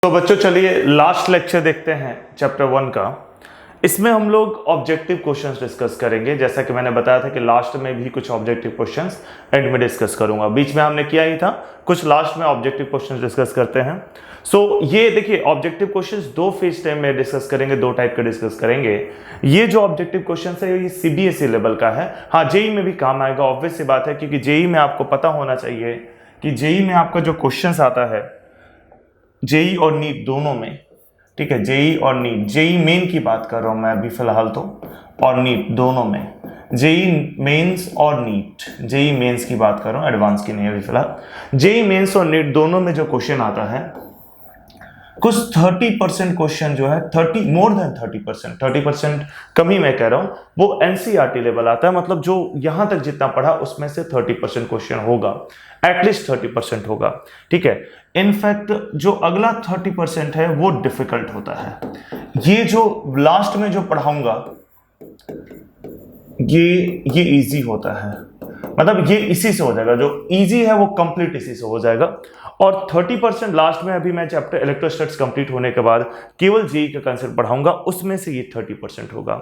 तो बच्चों चलिए लास्ट लेक्चर देखते हैं चैप्टर 1 का। इसमें हम लोग ऑब्जेक्टिव क्वेश्चंस डिस्कस करेंगे। जैसा कि मैंने बताया था कि लास्ट में भी कुछ ऑब्जेक्टिव क्वेश्चंस एंड में डिस्कस करूंगा। बीच में हमने किया ही था कुछ, लास्ट में ऑब्जेक्टिव क्वेश्चंस डिस्कस करते हैं। ये देखिए ऑब्जेक्टिव क्वेश्चंस दो फेज टाइम में डिस्कस करेंगे, दो टाइप के डिस्कस करेंगे। ये जो ऑब्जेक्टिव क्वेश्चन है ये सीबीएसई लेवल का है। हाँ, जेई में भी काम आएगा, ऑब्वियस सी बात है, क्योंकि जेई में आपको पता होना चाहिए कि जेई में आपका जो क्वेश्चन आता है जेई और नीट दोनों में, ठीक है, जेई और नीट, जेई मेन की बात कर रहा हूं मैं अभी फिलहाल तो, और नीट दोनों में, जेई मेंस और नीट, जेई मेंस की बात कर रहा हूं, एडवांस की नहीं अभी फिलहाल। जेई मेंस और नीट दोनों में जो क्वेश्चन आता है कुछ 30% क्वेश्चन जो है, 30 मोर देन 30% कम ही मैं कह रहा हूं, वो एनसीईआरटी लेवल आता है। मतलब जो यहां तक जितना पढ़ा उसमें से 30% क्वेश्चन होगा, एटलीस्ट 30% होगा, ठीक है। इनफैक्ट जो अगला 30% है वो डिफिकल्ट होता है। ये जो लास्ट में जो पढ़ाऊंगा ये इजी होता है, मतलब ये इसी से हो जाएगा, जो इजी है वो कंप्लीट इसी से हो जाएगा। और 30% लास्ट में, अभी मैं चैप्टर इलेक्ट्रोस्टैटिक्स कंप्लीट होने के बाद केवल जेई का कंसेप्ट पढ़ाऊंगा, उसमें से ये 30% होगा।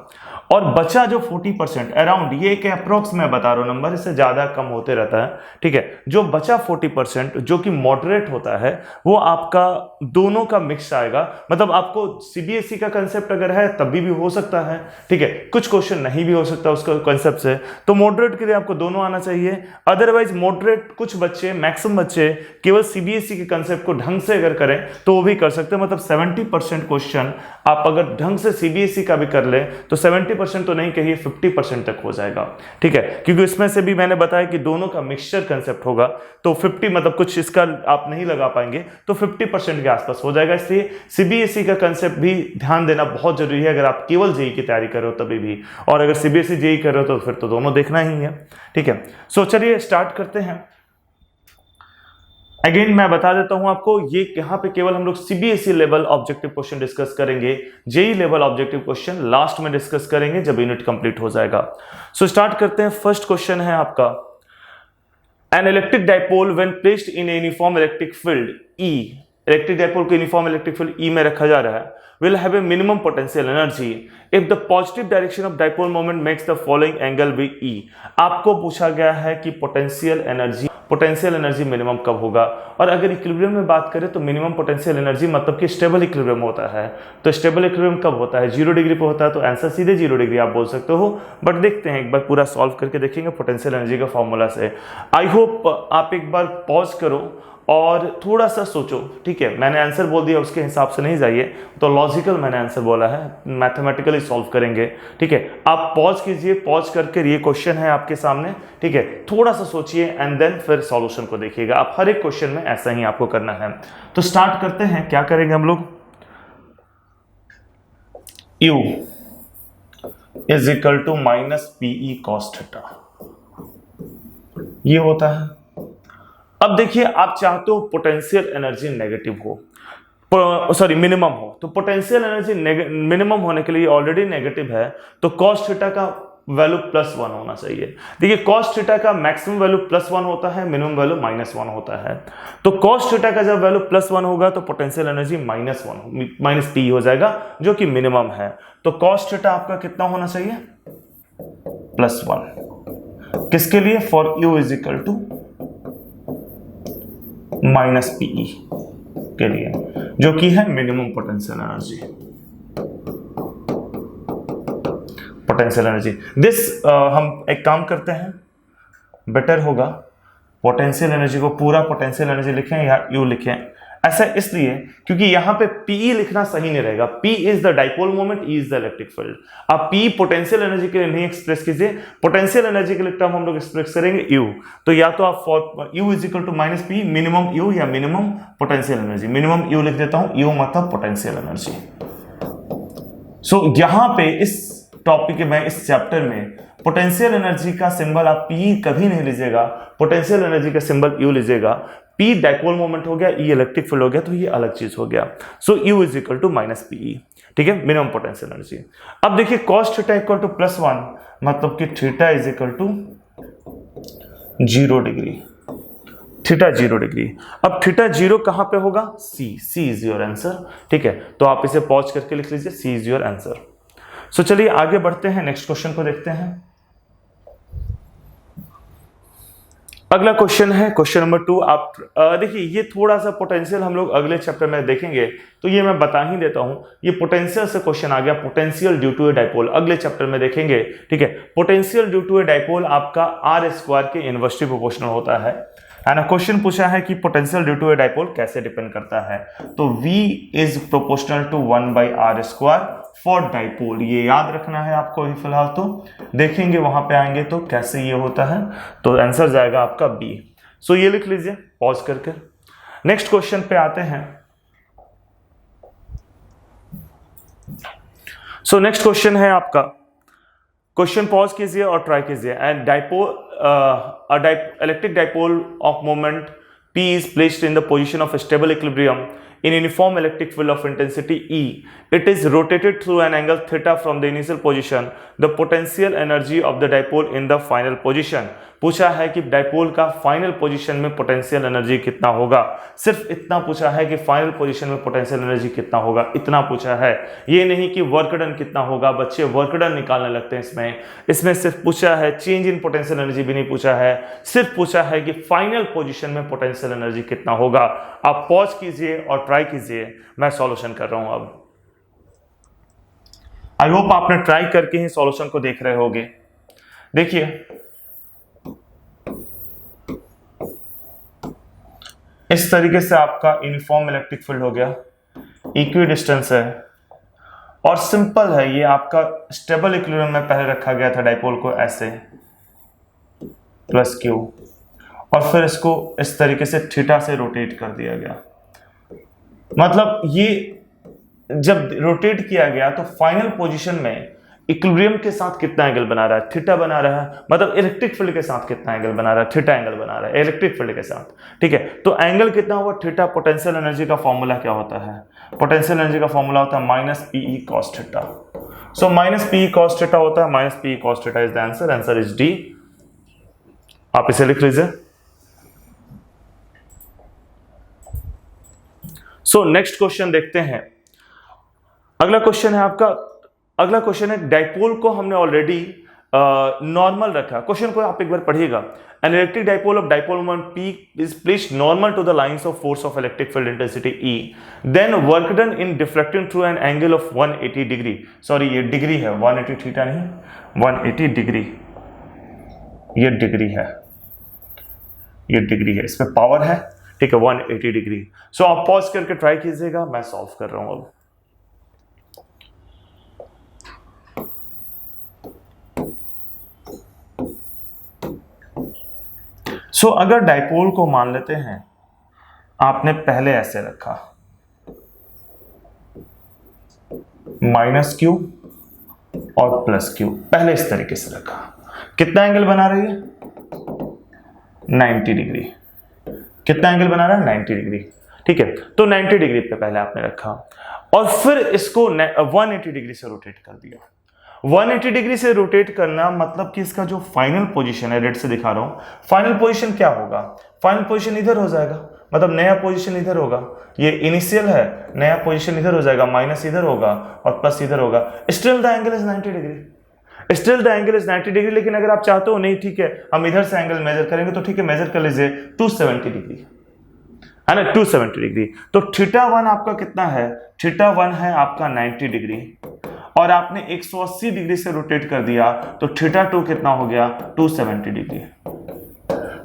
और बचा जो 40% अराउंड, ये एक अप्रोक्स मैं बता रहा हूं नंबर, इससे ज्यादा कम होते रहता है, ठीक है। जो बचा 40% जो कि मॉडरेट होता है, वो आपका दोनों का मिक्स आएगा। मतलब आपको सीबीएसई का कंसेप्ट अगर है तभी भी हो सकता है, ठीक है, कुछ क्वेश्चन नहीं भी हो सकता उसका कंसेप्ट से, तो मॉडरेट के लिए आपको दोनों आना चाहिए। अदरवाइज मॉडरेट कुछ बच्चे, मैक्सिमम बच्चे केवल सीबीएसई के कंसेप्ट को ढंग से अगर करें तो वो भी कर सकते हैं। मतलब 70% क्वेश्चन आप अगर ढंग से सीबीएसई का भी कर ले तो 70% तो नहीं कहिए 50% तक हो जाएगा, ठीक है। क्योंकि इसमें से भी मैंने बताया कि दोनों का मिक्सचर कंसेप्ट होगा, तो 50 मतलब कुछ इसका आप नहीं लगा पाएंगे तो 50% के आसपास हो जाएगा। इसलिए सीबीएसई का कंसेप्ट भी ध्यान देना बहुत जरूरी है, अगर आप केवल जेई की तैयारी कर रहे हो तभी भी, और अगर सीबीएसई जेई कर रहे हो तो फिर तो दोनों देखना ही है, ठीक है। चलिए स्टार्ट करते हैं। अगेन मैं बता देता हूं आपको, ये यहां पे केवल हम लोग CBSE level objective question discuss करेंगे, JEE level objective question last में डिस्कस करेंगे जब यूनिट कंप्लीट हो जाएगा। स्टार्ट करते हैं। फर्स्ट क्वेश्चन है आपका, N electric dipole when placed in uniform electric field E, electric dipole को यूनिफॉर्म इलेक्ट्रिक फील्ड ई में रखा जा रहा है, will have a minimum potential energy if the positive direction of dipole moment makes the following angle with E। आपको पूछा गया है कि पोटेंशियल एनर्जी मिनिमम कब होगा। और अगर इक्विलिब्रियम में बात करें तो मिनिमम पोटेंशियल एनर्जी मतलब कि स्टेबल इक्विलिब्रियम होता है। तो स्टेबल इक्विलिब्रियम कब होता है? 0 डिग्री पे होता है, तो आंसर सीधे 0 डिग्री आप बोल सकते हो। बट देखते हैं, एक बार पूरा सॉल्व करके देखेंगे पोटेंशियल एनर्जी का फॉर्मूला से। आई होप आप एक बार पॉज करो और थोड़ा सा सोचो, ठीक है। मैंने आंसर बोल दिया उसके हिसाब से नहीं जाइए, तो लॉजिकल मैंने आंसर बोला है, मैथमेटिकली सॉल्व करेंगे, ठीक है। आप पॉज कीजिए, पॉज करके ये क्वेश्चन है आपके सामने, ठीक है, थोड़ा सा सोचिए एंड देन फिर सॉल्यूशन को देखिएगा। आप हर एक क्वेश्चन में ऐसा ही आपको करना है। तो स्टार्ट करते हैं। क्या करेंगे हम लोग? U is equal to minus PE cos theta, ये होता है। अब देखिए, आप चाहते हो पोटेंशियल एनर्जी नेगेटिव हो, सॉरी मिनिमम हो, तो पोटेंशियल एनर्जी मिनिमम होने के लिए ऑलरेडी नेगेटिव है, तो कॉस थीटा का वैल्यू +1 होना चाहिए। देखिए कॉस थीटा का मैक्सिमम वैल्यू +1 होता है, मिनिमम वैल्यू -1 होता है। तो कॉस थीटा का जब वैल्यू +1 होगा तो पोटेंशियल एनर्जी -P हो जाएगा, जो कि मिनिमम है। तो कॉस थीटा आपका कितना होना चाहिए? +1। किसके लिए? For U is equal to -PE के लिए, जो कि है मिनिमम पोटेंशियल एनर्जी। दिस हम एक काम करते हैं, बेटर होगा पोटेंशियल एनर्जी को पूरा पोटेंशियल एनर्जी लिखें या U लिखें। ऐसा इसलिए क्योंकि यहां पे PE लिखना सही नहीं रहेगा। P is the dipole moment, E is the electric field. आप P पोटेंशियल एनर्जी के लिए नहीं एक्सप्रेस कीजिए, पोटेंशियल एनर्जी के लिए टर्म हम लोग एक्सप्रेस करेंगे U। तो या तो आप for U is equal to -P minimum U या minimum potential energy. Minimum U लिख देता हूं, U मतलब पोटेंशियल एनर्जी। यहां पे इस टॉपिक में, इस चैप्टर में पोटेंशियल एनर्जी का सिंबल आप P कभी नहीं लीजिएगा, पोटेंशियल एनर्जी का सिंबल U लीजिएगा। P डाइपोल मोमेंट हो गया, E इलेक्ट्रिक फील्ड हो गया, तो ये अलग चीज हो गया। U is equal to -PE, ठीक है, मिनिमम पोटेंशियल एनर्जी। अब देखिए cos थीटा इक्वल टू +1 मतलब कि theta is equal to 0 degree. Theta 0 degree. अब थीटा 0 कहां पे होगा? C is your answer. ठीक है, तो आप इसे पॉज करके लिख लीजिए, C is your answer. So चलिए आगे बढ़ते हैं, नेक्स्ट क्वेश्चन को देखते हैं। अगला क्वेश्चन है क्वेश्चन नंबर 2। आप देखिए, ये थोड़ा सा पोटेंशियल हम लोग अगले चैप्टर में देखेंगे, तो ये मैं बता ही देता हूं। ये पोटेंशियल से क्वेश्चन आ गया, potential due to a dipole, अगले चैप्टर में देखेंगे। ठीक है, potential due to a dipole आपका आर स्क्वायर के इनवर्सली प्रोपोर्शनल होता है ना। क्वेश्चन पूछा है कि potential due to a dipole कैसे डिपेंड करता है, तो V is proportional to 1/r square for dipole. ये याद रखना है आपको अभी फिलहाल, तो देखेंगे वहां पे आएंगे तो कैसे ये होता है, तो आंसर जाएगा आपका B। सो ये लिख लीजिए पॉज करके। नेक्स्ट क्वेश्चन पे आते हैं। सो नेक्स्ट क्वेश्चन है आपका, क्वेश्चन पॉज कीजिए और ट्राई कीजिए। And dipole electric dipole of moment P is placed in the position of stable equilibrium in uniform electric field of intensity E. It is rotated through an angle theta from the initial position. The potential energy of the dipole in the final position. पूछा है कि dipole का final position में potential energy कितना होगा। सिर्फ इतना पूछा है कि फाइनल पोजीशन में पोटेंशियल एनर्जी कितना होगा, इतना पूछा है। ये नहीं कि वर्क डन कितना होगा, बच्चे वर्क डन निकालने लगते हैं इसमें सिर्फ पूछा है, चेंज इन पोटेंशियल एनर्जी भी नहीं पूछा है, सिर्फ पूछा है कि फाइनल पोजीशन में पोटेंशियल एनर्जी कितना होगा। आप पॉज कीजिए और ट्राई कीजिए, मैं सॉल्यूशन कर रहा हूं अब। आई होप आपने ट्राई करके ही सॉल्यूशन को देख रहे होगे। देखिए, इस तरीके से आपका यूनिफॉर्म इलेक्ट्रिक फील्ड हो गया, इक्वी डिस्टेंस है और सिंपल है। ये आपका स्टेबल इक्विलिब्रियम में पहले रखा गया था डाइपोल को ऐसे प्लस क्यू, और फिर इसको इस तरीके से थीटा से रोटेट कर दिया गया। मतलब ये जब रोटेट किया गया तो फाइनल पोजीशन में इक्विलिब्रियम के साथ कितना एंगल बना रहा है? थीटा बना रहा है। मतलब इलेक्ट्रिक फील्ड के साथ कितना एंगल बना रहा है? थीटा एंगल बना रहा है इलेक्ट्रिक फील्ड के साथ। ठीक है, तो एंगल कितना हुआ? थीटा। पोटेंशियल एनर्जी का फॉर्मूला क्या होता है? पोटेंशियल एनर्जी का फॉर्मूला होता है -PE cos थीटा। सो -PE cos थीटा होता है, -PE cos theta is the answer. Answer is D. आप इसे लिख लीजिए। सो नेक्स्ट क्वेश्चन देखते हैं। अगला क्वेश्चन है आपका, अगला क्वेश्चन है डाइपोल को हमने ऑलरेडी नॉर्मल रखा। क्वेश्चन को आप एक बार पढ़िएगा। An electric dipole of dipole moment P is placed normal to the lines of force of electric field intensity E, then work done in deflecting through an angle of 180 degree. Sorry, ये degree है, 180 theta नहीं, 180 degree. ये degree है, ये degree है, इसमें power है। ठीक है, 180 डिग्री। सो आप पॉज करके ट्राई कीजिएगा, मैं सॉल्व कर रहा हूं अब। सो अगर डाइपोल को मान लेते हैं आपने पहले ऐसे रखा, -Q और +Q, पहले इस तरीके से रखा, कितना एंगल बना रही है? 90 डिग्री। कितना एंगल बना रहा है? 90 डिग्री। ठीक है, तो 90 डिग्री पे पहले आपने रखा और फिर इसको 180 डिग्री से रोटेट कर दिया। 180 डिग्री से रोटेट करना मतलब कि इसका जो फाइनल पोजीशन है, रेड से दिखा रहा हूं, फाइनल पोजीशन क्या होगा? फाइनल पोजीशन इधर हो जाएगा, मतलब नया पोजीशन इधर होगा। ये इनिशियल है, नया पोजीशन इधर हो जाएगा, माइनस इधर होगा और प्लस इधर होगा। Still the angle is 90 degree. Still the angle is 90 degree. लेकिन अगर आप चाहते हो नहीं, ठीक है, हम इधर से एंगल मेजर करेंगे, तो ठीक है, मेजर कर लीजिए 270 डिग्री, है ना, 270 डिग्री। तो θ1 आपका कितना है? θ1 है आपका 90 डिग्री और आपने 180 डिग्री से रोटेट कर दिया, तो θ2 कितना हो गया? 270 डिग्री।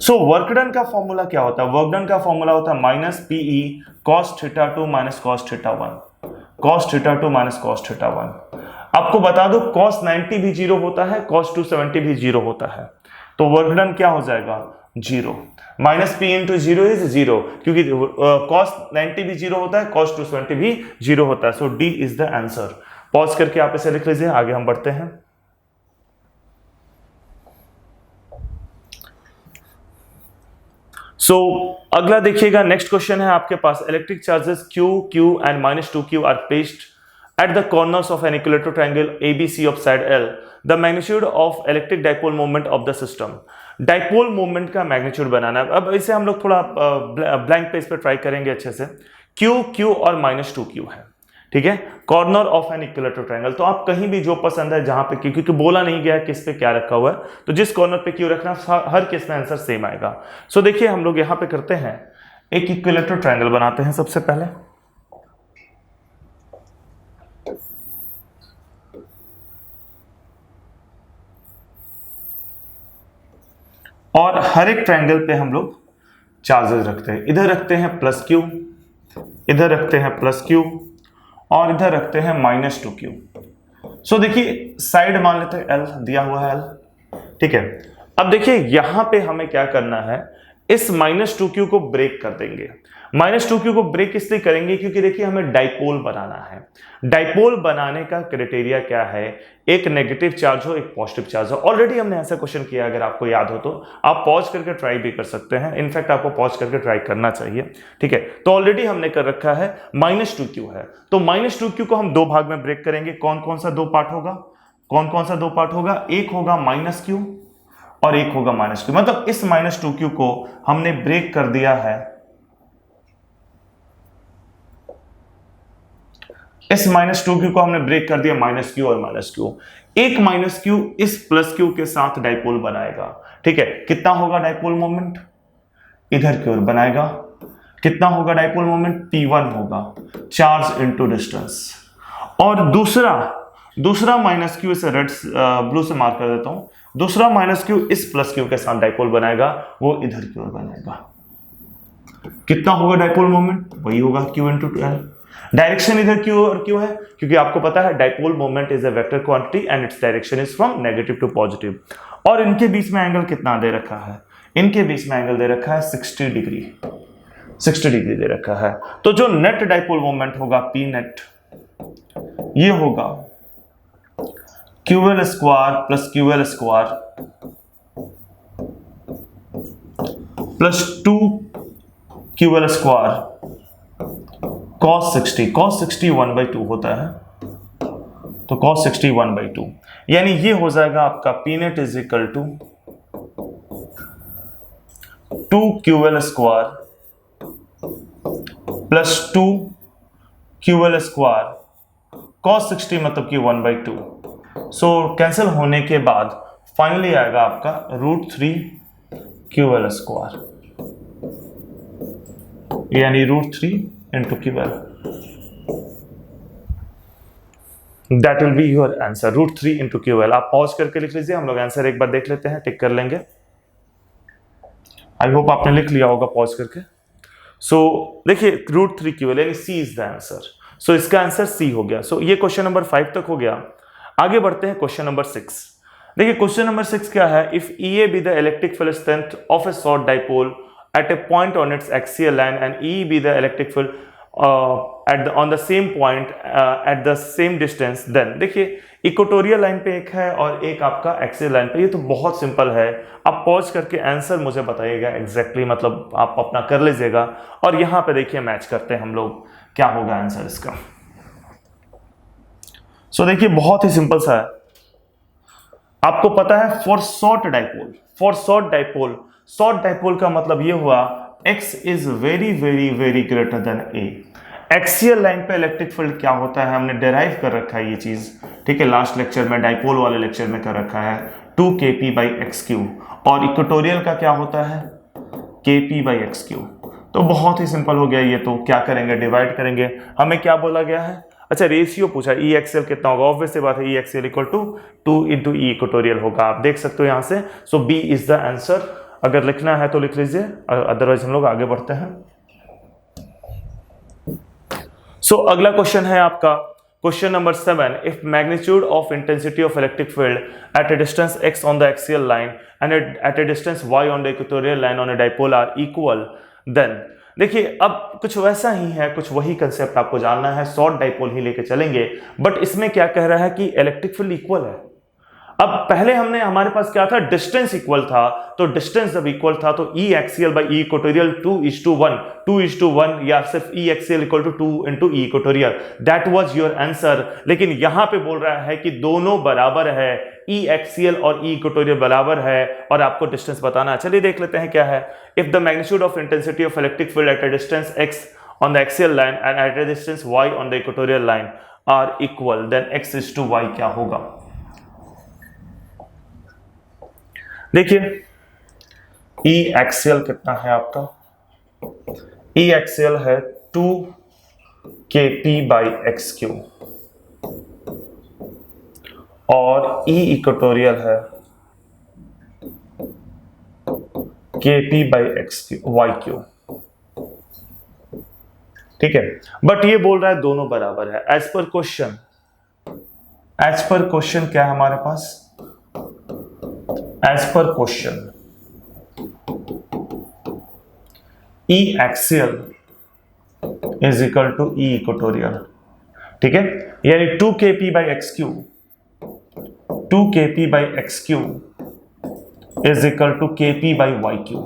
सो वर्क डन का फॉर्मूला क्या होता है? वर्क डन का फॉर्मूला होता है -PE cos θ2 - cos θ1, cos θ2 - cos θ1। आपको बता दो cos 90 भी 0 होता है, cos 270 भी 0 होता है, तो वर्क डन क्या हो जाएगा? 0। -P into 0 इज 0, क्योंकि cos 90 भी 0 होता है, cos 270 भी 0 होता है। सो D is the answer. Pause करके आप इसे लिख लीजिए, आगे हम बढ़ते हैं। सो अगला देखिएगा, नेक्स्ट क्वेश्चन है आपके पास। Electric charges Q, Q and -2Q are placed at the corners of an equilateral triangle ABC of side L. The magnitude of electric dipole moment of the system. Dipole moment का magnitude बनाना है। अब इसे हम लोग थोड़ा blank page पे try करेंगे अच्छे से। क्यू क्यू और -2q है, ठीक है, corner of an equilateral triangle. तो आप कहीं भी जो पसंद है जहां पे क्योंकि बोला नहीं गया किस पे क्या रखा हुआ है, तो जिस कॉर्नर पे क्यू रखना हर केस में आंसर सेम आएगा। सो देखिए हम लोग यहां पे करते हैं, एक इक्विलैटरल ट्रायंगल बनाते हैं सबसे पहले। और हर एक ट्रायंगल पे हम लोग चार्जेस रखते हैं। इधर रखते हैं +q, इधर रखते हैं +q और इधर रखते हैं -2q। सो देखिए साइड मान लेते हैं l, दिया हुआ है l, ठीक है। अब देखिए यहां पे हमें क्या करना है, इस -2q को ब्रेक कर देंगे। -2q को ब्रेक इसलिए करेंगे क्योंकि देखिए हमें डाइपोल बनाना है। डाइपोल बनाने का क्राइटेरिया क्या है, एक नेगेटिव चार्ज हो, एक पॉजिटिव चार्ज हो। ऑलरेडी हमने ऐसा क्वेश्चन किया, अगर आपको याद हो तो आप पॉज करके ट्राई भी कर सकते हैं। इनफैक्ट आपको पॉज करके ट्राई करना चाहिए, ठीक है। तो ऑलरेडी हमने कर रखा है, -2q है, तो -2q को हम दो भाग में ब्रेक करेंगे। कौन कौन सा दो पार्ट होगा, कौन कौन सा दो पार्ट होगा, एक होगा -q और एक होगा -q। मतलब इस -2q को हमने ब्रेक कर दिया है, इस -2q को हमने ब्रेक कर दिया, -q और -q। एक -q इस +q के साथ डाइपोल बनाएगा, ठीक है। कितना होगा डाइपोल मोमेंट, इधर की ओर बनाएगा। कितना होगा डाइपोल मोमेंट, P1 होगा, चार्ज इनटू डिस्टेंस। और दूसरा -q, इसे रेड ब्लू से मार्क कर देता हूं, दूसरा -q इस +q के साथ डाइपोल बनाएगा, वो इधर की ओर बनाएगा। कितना होगा डाइपोल मोमेंट, वही होगा q इंटू l। डायरेक्शन इधर q और q है, क्योंकि आपको पता है dipole moment is a vector quantity and its direction is from negative to positive. और इनके बीच में एंगल कितना दे रखा है, इनके बीच में एंगल दे रखा है 60 डिग्री, 60 डिग्री दे रखा है। तो जो नेट डाइपोल मोमेंट होगा P नेट, ये होगा QL square plus QL square plus 2QL square cos 60, cos 60 1/2 होता है, तो cos 60 1/2, यानी ये हो जाएगा आपका P net is equal to 2QL square plus 2QL square, cos 60 मतलब कि 1/2। सो कैंसिल होने के बाद फाइनली आएगा आपका √3QL स्क्वायर, यानी √3 into QL। That will be your answer, √3 into QL। आप पॉज करके लिख लीजिए, हम लोग आंसर एक बार देख लेते हैं, टिक कर लेंगे। आई होप आपने लिख लिया होगा पॉज करके। सो देखिए √3QL यानी C इज द आंसर। सो इसका आंसर C हो गया। सो ये क्वेश्चन नंबर 5 तक हो गया। आगे बढ़ते हैं क्वेश्चन नंबर 6। देखिए क्वेश्चन नंबर 6 क्या है, if EA be the electric field strength of a short dipole at a point on its axial line and E be the electric field on the same point at the same distance, then देखिए equatorial line पे एक है और एक आपका axial line पे। ये तो बहुत सिंपल है, आप पॉज करके आंसर मुझे बताइएगा एग्जैक्टली, मतलब आप अपना कर लीजिएगा। और यहाँ पे देखिए मैच करते हैं हम लोग, क्या होगा आंसर इसका। सो देखिए बहुत ही सिंपल सा है, आपको पता है for short dipole, for short dipole, short dipole का मतलब ये हुआ x is very very very greater than a। Axial line पे इलेक्ट्रिक फील्ड क्या होता है, हमने डेराइव कर रखा है ये चीज, ठीक है, लास्ट लेक्चर में, डाइपोल वाले लेक्चर में कर रखा है 2kp/x3। और इक्वेटोरियल का क्या होता है, kp/x3। तो बहुत ही सिंपल हो गया ये। तो क्या करेंगे, डिवाइड करेंगे। हमें क्या बोला गया है, अच्छा रेशियो पूछा, ई एक्सएल कितना होगा, ऑब्वियस सी बात है E axial equal to 2 × E equatorial होगा, आप देख सकते हो यहां से। So B is the answer. अगर लिखना है तो लिख लीजिए, अदरवाइज हम लोग आगे बढ़ते हैं। सो अगला क्वेश्चन है आपका question number 7। If magnitude of intensity of electric field at a distance x on the axial line and at a distance y on the equatorial line on a dipole are equal, then देखिए अब कुछ वैसा ही है, कुछ वही concept आपको जानना है, शॉर्ट डाइपोल ही लेके चलेंगे। बट इसमें क्या कह रहा है कि इलेक्ट्रिक फील्ड इक्वल है। अब पहले हमारे पास क्या था, डिस्टेंस इक्वल था, तो डिस्टेंस जब इक्वल था तो E axial by E equatorial 2:1 या सिर्फ E axial equal to 2 into E equatorial, that was your answer. लेकिन यहां पे बोल रहा है कि दोनों बराबर है, ई एक्सियल और ई इक्वेटोरियल बराबर है और आपको डिस्टेंस बताना है। चलिए देख लेते हैं क्या है। If the magnitude of intensity of electric field at a distance x on the axial line and at a distance y on the equatorial line are equal, then x is to y क्या होगा। देखिए E axial कितना है आपका, E axial है 2 kp by x cube और E equatorial है kp by x cube y cube, ठीक है। बट ये बोल रहा है दोनों बराबर है। एज पर क्वेश्चन क्या है हमारे पास, as per question E axial is equal to E equatorial, ठीक है। यानी 2 kp by x Q, 2 kp by x Q is equal to kp by Y Q,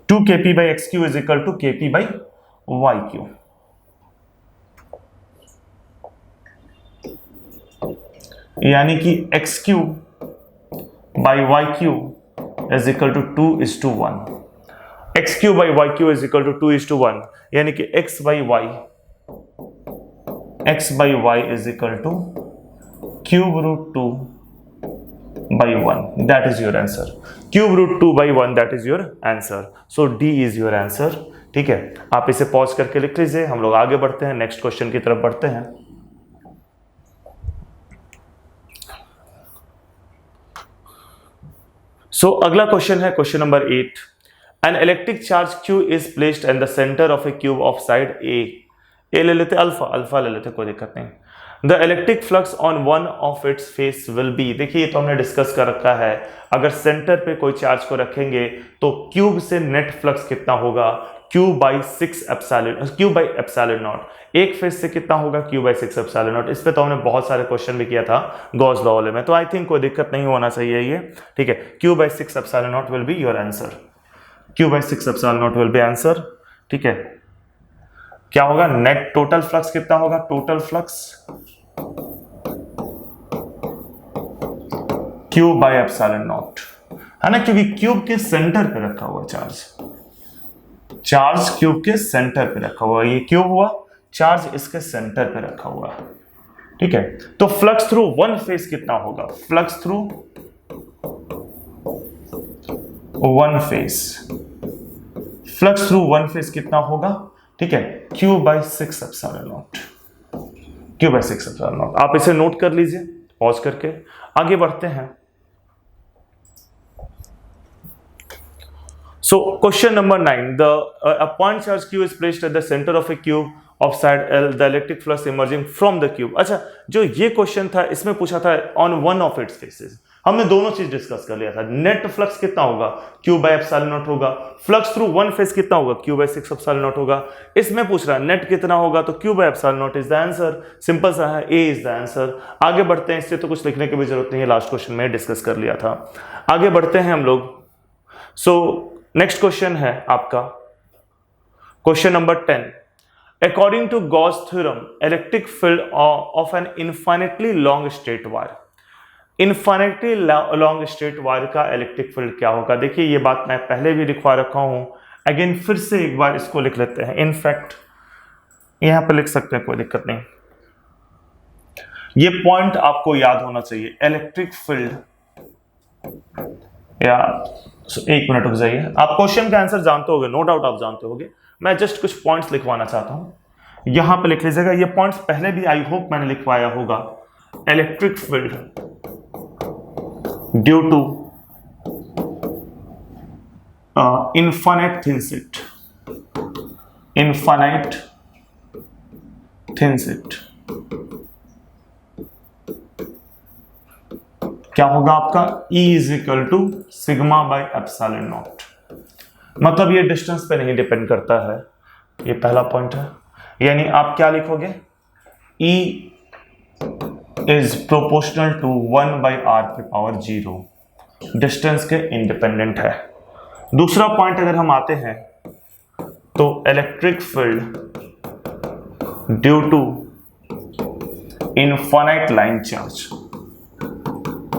2 kp by x Q is equal to kp by Y Q. यानी कि X Q by Y Q is equal to 2:1, X Q by Y Q is equal to 2:1, यानी कि x by y is equal to cube root 2 by 1, that is your answer. Cube root 2 by 1, that is your answer. So D is your answer, ठीक है। आप इसे pause करके लिख लीजिए, हम लोग आगे बढ़ते हैं, नेक्स्ट क्वेश्चन की तरफ बढ़ते हैं। सो अगला क्वेश्चन है question number 8। An electric charge Q is placed in the centre of a cube of side a ले लेते, अल्फा ले लेते, कोई दिक्कत नहीं। The electric flux on one of its face will be, देखिए ये तो हमने डिस्कस कर रखा है, अगर सेंटर पे कोई चार्ज को रखेंगे तो क्यूब से नेट फ्लक्स कितना होगा, Q बाई एप्सिलॉन नॉट। एक फेस से कितना होगा, Q बाई 6 एप्सिलॉन नॉट। इस पे तो हमने बहुत सारे क्वेश्चन भी किया था गॉस लॉ वाले में, तो आई थिंक कोई दिक्कत नहीं होना चाहिए ये, ठीक है। Q by 6 epsilon not will be your answer, Q by 6 epsilon not will be answer, ठीक है। क्या होगा, नेट टोटल फ्लक्स कितना होगा, total flux Q by epsilon not, है ना, क्योंकि क्यूब के सेंटर पे रखा हुआ चार्ज क्यूब के सेंटर पे रखा हुआ, ये क्यूब हुआ, चार्ज इसके सेंटर पे रखा हुआ, ठीक है। तो फ्लक्स थ्रू वन फेस कितना होगा, फ्लक्स थ्रू वन फेस कितना होगा, ठीक है, Q बाई 6 एप्सिलॉन नॉट। आप इसे नोट कर लीजिए पॉज करके, आगे बढ़ते हैं। So question number 9, a point charge Q is placed at the center of a cube of side L, the electric flux emerging from the cube। अच्छा, जो ये क्वेश्चन था इसमें पूछा था on one of its faces, हमने दोनों चीज डिस्कस कर लिया था। नेट फ्लक्स कितना होगा, Q बाई एप्सिलॉन नॉट होगा, फ्लक्स थ्रू वन फेस कितना होगा, Q बाई 6 एप्सिलॉन नॉट होगा। इसमें पूछ रहा है नेट कितना होगा, तो Q by epsilon not is the answer, simple सा है, A इज द आंसर। आगे बढ़ते हैं, इससे तो कुछ लिखने की भी जरूरत नहीं है, लास्ट क्वेश्चन में डिस्कस कर लिया था। आगे बढ़ते हैं हम लोग। सो नेक्स्ट क्वेश्चन है आपका question number 10। According to Gauss theorem, electric field of an infinitely long straight wire, infinitely long straight wire का इलेक्ट्रिक फील्ड क्या होगा। देखिए ये बात मैं पहले भी लिखवा रखा हूं, अगेन फिर से एक बार इसको लिख लेते हैं। इनफैक्ट यहां पर लिख सकते हैं, कोई दिक्कत नहीं, ये पॉइंट आपको याद होना चाहिए। इलेक्ट्रिक फील्ड, या एक मिनट रुक जाइए, आप क्वेश्चन का आंसर जानते होगे, नो डाउट आप जानते होगे, मैं जस्ट कुछ पॉइंट्स लिखवाना चाहता हूं, यहां पे लिख लीजिएगा। ये पॉइंट्स पहले भी आई होप मैंने लिखवाया होगा। Electric field due to infinite thin sheet क्या होगा आपका, E is equal to sigma by epsilon naught. मतलब ये डिस्टेंस पे नहीं डिपेंड करता है, ये पहला पॉइंट है। यानी आप क्या लिखोगे, E is proportional to 1/r⁴, distance के इंडिपेंडेंट है। दूसरा पॉइंट अगर हम आते हैं तो electric field due to infinite line charge,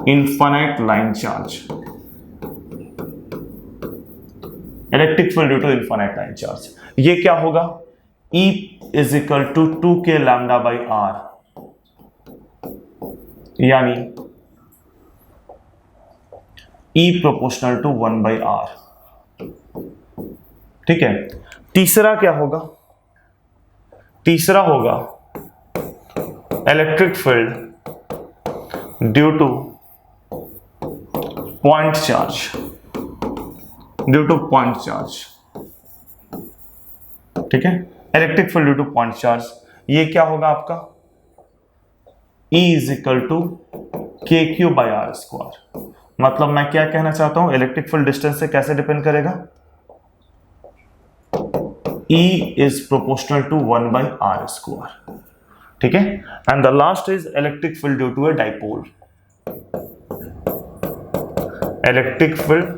infinite line charge, electric field due to infinite line charge, ये क्या होगा? E is equal to 2k λ/r, यानी E प्रोपोर्शनल टू 1/r। ठीक है। तीसरा क्या होगा? तीसरा होगा electric field due to point charge, due to point charge. ठीक है, electric field due to point charge, ये क्या होगा आपका? E is equal to KQ/r²। मतलब मैं क्या कहना चाहता हूं, इलेक्ट्रिक फील्ड डिस्टेंस से कैसे डिपेंड करेगा? E is proportional to 1/r²। ठीक है। And the last is electric field due to a dipole, electric field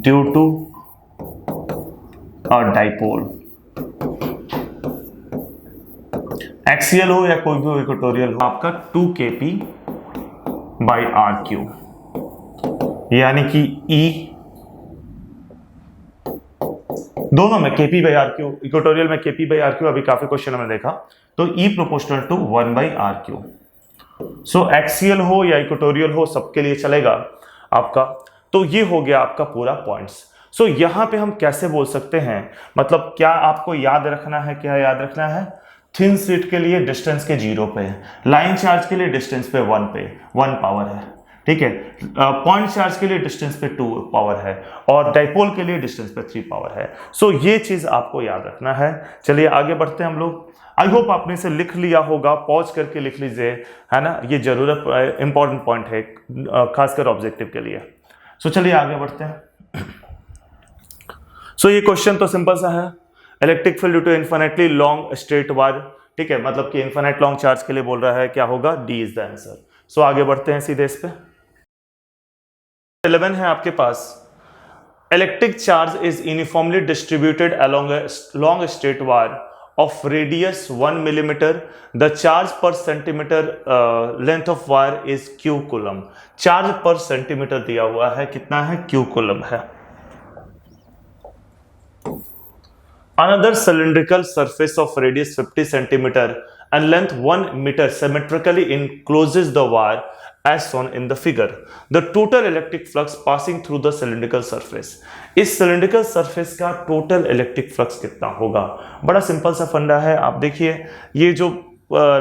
due to a dipole, axial हो या कोई भी इक्वेटोरियल हो, आपका 2kp/r³, यानी कि E दोनों में kp/r³, इक्वेटोरियल में kp/r³, अभी काफी क्वेश्चन हमने देखा, तो E proportional to 1/r³। So axial हो या इक्वेटोरियल हो, सबके लिए चलेगा आपका। तो ये हो गया आपका पूरा पॉइंट्स। सो यहां पे हम कैसे बोल सकते हैं, मतलब क्या आपको याद रखना है, क्या याद रखना है? थिन शीट के लिए डिस्टेंस के 0 पे, लाइन चार्ज के लिए डिस्टेंस पे 1 पावर है। ठीक है, पॉइंट चार्ज के लिए डिस्टेंस पे 2 पावर है, और डाइपोल के लिए डिस्टेंस पे 3 पावर है। सो ये चीज आपको याद रखना है। चलिए आगे बढ़ते हैं हम लोग। आई होप आपने इसे लिख लिया होगा, पॉज करके लिख लीजिए, है ना, ये जरूरत इंपॉर्टेंट पॉइंट है खासकर ऑब्जेक्टिव के लिए। सो चलिए आगे बढ़ते हैं। सो ये क्वेश्चन तो सिंपल सा है, electric field due to infinitely long straight wire. ठीक है, मतलब कि इनफाइनाइट लॉन्ग चार्ज के लिए बोल रहा है, क्या होगा? D is the answer. So आगे बढ़ते हैं सीधे इस पे। 11 है आपके पास, electric charge is uniformly distributed along a long straight wire of radius 1 millimeter. The charge per centimeter length of wire is q coulomb. Charge पर सेंटीमीटर दिया हुआ है, कितना है? q coulomb है। Another cylindrical surface of radius 50 centimeter and length 1 meter symmetrically encloses the wire as shown in the figure. The total electric flux passing through the cylindrical surface. इस cylindrical surface का total electric flux कितना होगा? बड़ा simple सा फंडा है। आप देखिए, ये जो